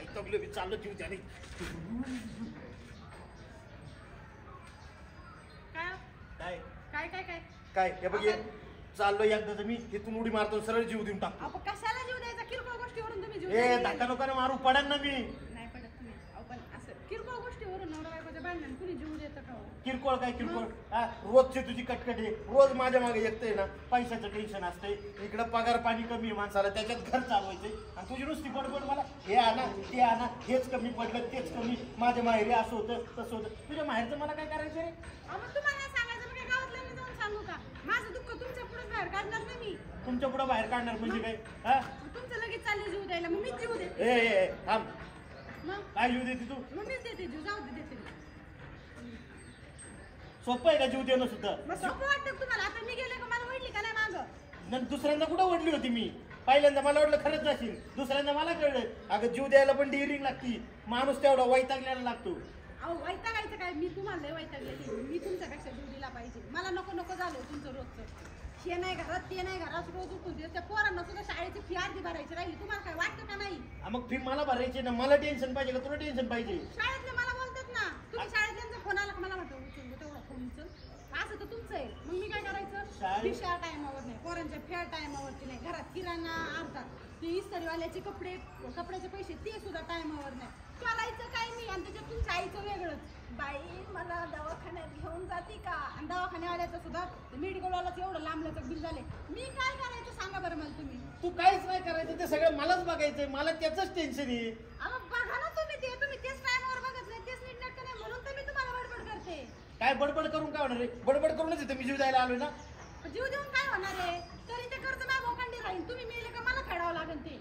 वैतागलो मी चाललो जीव त्याने काय काय काय काय काय हे बघ चाललो एकदा मी इथून उडी मारतो सरळ जीव देऊन टाकतो कशाला जीव द्यायचा किरकोळ गोष्टीवरून तुम्ही जीव ए धक्का नको ना मारू पडन ना मी नाही पडत तुम्ही पण असं किरकोळ गोष्टीवरून नवरा बायकोच्या भांडण कुणी जीव देतं का किरकोळ काय किरकोळ रोजची तुझी कटकट आहे रोज माझ्या मागे एकतंय ना पैशाचं टेन्शन असतंय इकडं पगार पाणी कमी आहे माणसाला त्याच्यात घर चालवायचंय आणि तुझी नुसती बडबड मला हे आणा ते आणा हेच कमी पडलं तेच कमी माझ्या माहेरी असं होतं तसं होतं तुझ्या माहेरचं मला काय करायचं रे तुम्हाला सांगायचं मी गावातल्या जाऊन सांगू का माझं दुःख तुमच्या पुढे बाहेर काढणार नाही मी तुमच्या पुढे बाहेर काढणार म्हणजे काय हा तुमचं लगेच चालले जीव द्यायला मग मीच जीव देते ए थांब मग काय जीव देते तू मग मीच देते जीव जाऊ दे देते सोपं आहे का जीव देणं सुद्धा मग सोपं वाटतं तुम्हाला आता मी गेले का मला ओढली का नाही मागं दुसऱ्यांदा कुठं ओढली होती मी पहिल्यांदा मला वाटलं खरंच जाशील दुसऱ्यांदा मला कळलं अगं जीव द्यायला पण डिअरिंग लागती माणूस तेवढा वैतागलेला लागतो अहो वैतागायचं काय मी तुम्हाला वैतागलेली मी तुमच्यापेक्षा जीव दिला पाहिजे मला नको नको झालं तुमचं रोजचं हे नाही घरात ते नाही घरात रोज उठून देत त्या पोरांना सुद्धा शाळेची फी अर्धी भरायची राहिली तुम्हाला काय वाटतं का नाही मग फी मला भरायची ना मला टेन्शन पाहिजे का तुला टेन्शन पाहिजे शाळेतले मला बोलतात ना तुम्ही शाळेतल्यांचा फोन आला का मला म्हणतो उचल तेवढा फोन उचल असं तर तुमचं आहे मग मी काय करायचं दिशा टायमावर नाही पोरांच्या फेअर टायमावरती नाही घरात किराणा आणतात ते इस्त्रीवाल्याचे कपड्याचे पैसे ते सुद्धा टायमावर नाही चालायचं काय मी आणि त्याच्यात तुमच्या आईचं वेगळंच बाई मला दवाखान्यात घेऊन जाते का आणि दवाखान्यावाल्याचं सुद्धा मेडिकलवालाच एवढं लांबल्याचं बिल झाले मी काय करायचं सांगा बरं मला तुम्ही तू काहीच नाही करायचं ते सगळं मलाच बघायचंय मला त्याचंच टेन्शन आहे अहो बघा ना तुम्ही तेच टायमावर बघत नाही तेच नीटनेटकं नाही म्हणून तर मी तुम्हाला बडबड करते काय बडबड करून काय होणार रे बडबड करूनच इथे मी जीव द्यायला आलोय ना जीव देऊन काय होणार आहे तरी ते कर्ज माझ्या भोकांडी राहील तुम्ही मेले का मला फेडावं लागेल ते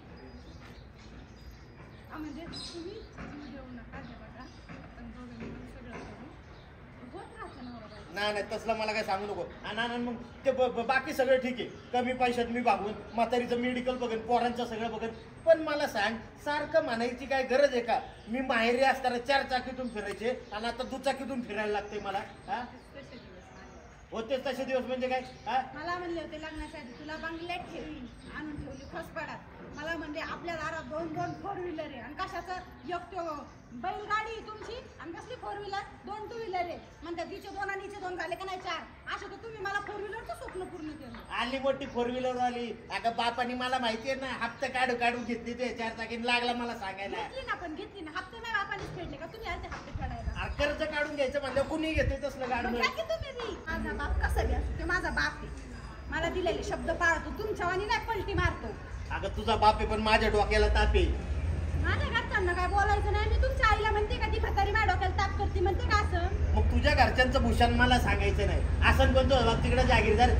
म्हणजे तुम्ही जीव देऊ नका हे बघा पण दोघांनी सगळं करू होत राहतं नवरा नाही तसला मला काय सांगू नको आणि मग ते बाकी सगळं ठीक आहे कमी पैशात मी भागून म्हातारीचं मेडिकल बघेन पोरांचं सगळं बघेन पण मला सांग सारखं म्हणायची काय गरज आहे का मी माहेरी असताना 4 चाकीतून फिरायचे आणि आता दुचाकीतून फिरायला लागते मला हा होतेच तसे दिवस म्हणजे काय मला म्हणले होते लग्नासाठी तुला बंगल्यात ठेवी आणून ठेवली फसपडात मला म्हणजे आपल्या दारात 2 4 व्हीलर आहे आणि कशाचं एक तो बैलगाडी तुमची आणि कसली 4 व्हीलर 2 2 व्हीलर आहे म्हणतात तिचे 2 आणि हिचे 2 झाले का नाही 4 असं तर तुम्ही मला 4 व्हीलरचं स्वप्न पूर्ण केलं आली मोठी 4 व्हीलर आली अगं बापानी मला माहितीये ना हप्ता काढून घेतली ते 4 चाकीने लागला मला सांगायला घेतली ना हप्ते नाही बापानेच फेडले का तुम्ही आलते हप्ते फेडायला कर्ज काढून घ्यायचं म्हणलं कुणी घेते तसलं गाडून माझा बाप कसा बी असतो ते माझा बाप आहे मला दिलेले शब्द पाळतो तुमच्या वाणी नाही पलटी मारतो अगं तुझा बाप आहे पण माझ्या डोक्याला ताप आहे माझ्या घरच्यांना काय बोलायचं नाही मी तुमच्या आईला म्हणते का ती म्हातारी माझ्या डोक्याला ताप करते म्हणते का असं मग तुझ्या घरच्यांचं भूषण मला सांगायचं नाही असं कोणतं बाप तिकडे जागीरदार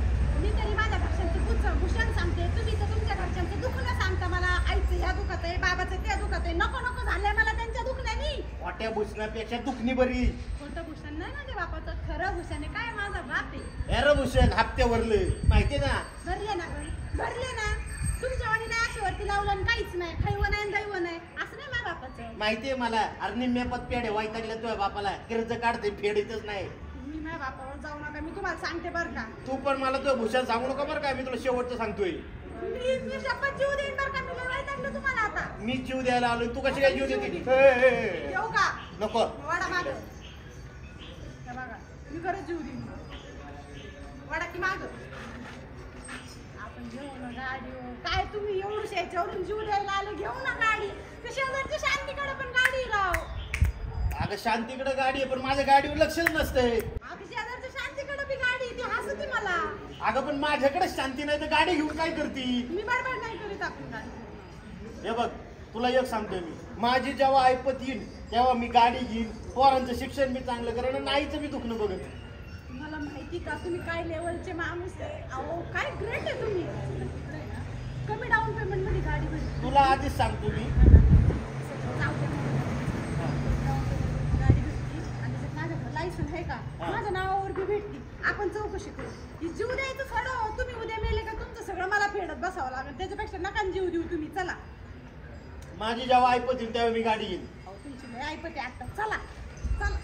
मी तरी माझ्या घरच्यांचं भूषण सांगते तुम्ही तर तुमच्या घरच्यांचं दुःख न सांगता मला आईचं ह्या दुखत आहे बाबाचं त्या दुखत आहे नको नको झालंय मला त्यांच्या दुखण्यानी मोठ्या भूषणापेक्षा दुखणी बरी खोटं भूषण नाही माझ्या बापाचं खरं भूषण आहे काय माझा बाप आहे अरे भूषण हप्त्यावरले माहितीये ना भरले ना तुमच्या वाणी नाही अशी वरती लावलं आणि काहीच नाही खैव नाही दैव नाही असं नाही माझ्या बापाचं माहितीये मला अरे निम्म्यापत पेढे वाईटागल्या तुझ्या बापाला कर्ज काढते फेडीतच नाही मी माझ्या बापावर जाऊ नका मी तुम्हाला सांगते बरं का तू पण मला तुझं भूषण सांगू नका बरं का मी तुला शेवटचं सांगतोय मी शपथ जीव देईन बरं का मी लय वाईटागलं तुम्हाला आता मी जीव द्यायला आलोय तू कशी काय जीव देते येऊ का नको वाडा माग बघा मी खरंच जीव देईन वाडा की माग आपण घेऊ ना गाडी काय तुम्ही एवढं याच्यावरून जीव द्यायला आले घेऊ ना गाडी शेजारच्या शांतीकडे पण गाडी राव अगं शांतीकडे गाडी आहे पण माझ्या गाडीवर लक्षच नसतंय शेजारच्या शांतीकडे बी गाडी ती हसती मला अगं पण माझ्याकडे शांती नाही तर गाडी घेऊन काय करती मी बडबड नाही करीत आपण गाडी हे बघ तुला एक सांगतोय मी माझी जेव्हा ऐपत येईल तेव्हा मी गाडी घेईन पोरांचं शिक्षण मी चांगलं करेन नाहीच मी दुखणं बघत मला माहिती का तुम्ही काय लेवलचे माणूस आहे अहो काय ग्रेट आहे तुम्ही कमी डाऊन पेमेंट मध्ये गाडी भेटते तुला आधीच सांगतो मी गाडी भेटली आणि त्याच्यात माझ्याकडे लायसन आहे का माझ्या नावावर बी भेटली आपण चौकशी करू ही जीव द्यायचं सोडव तुम्ही उद्या मेले का तुमचं सगळं मला फेडत बसावं लागेल त्याच्यापेक्षा नका जीव देऊ तुम्ही चला माझी जेव्हा ऐपत येईल तेव्हा मी गाडी घेईन तुमची ऐपते आता चला चला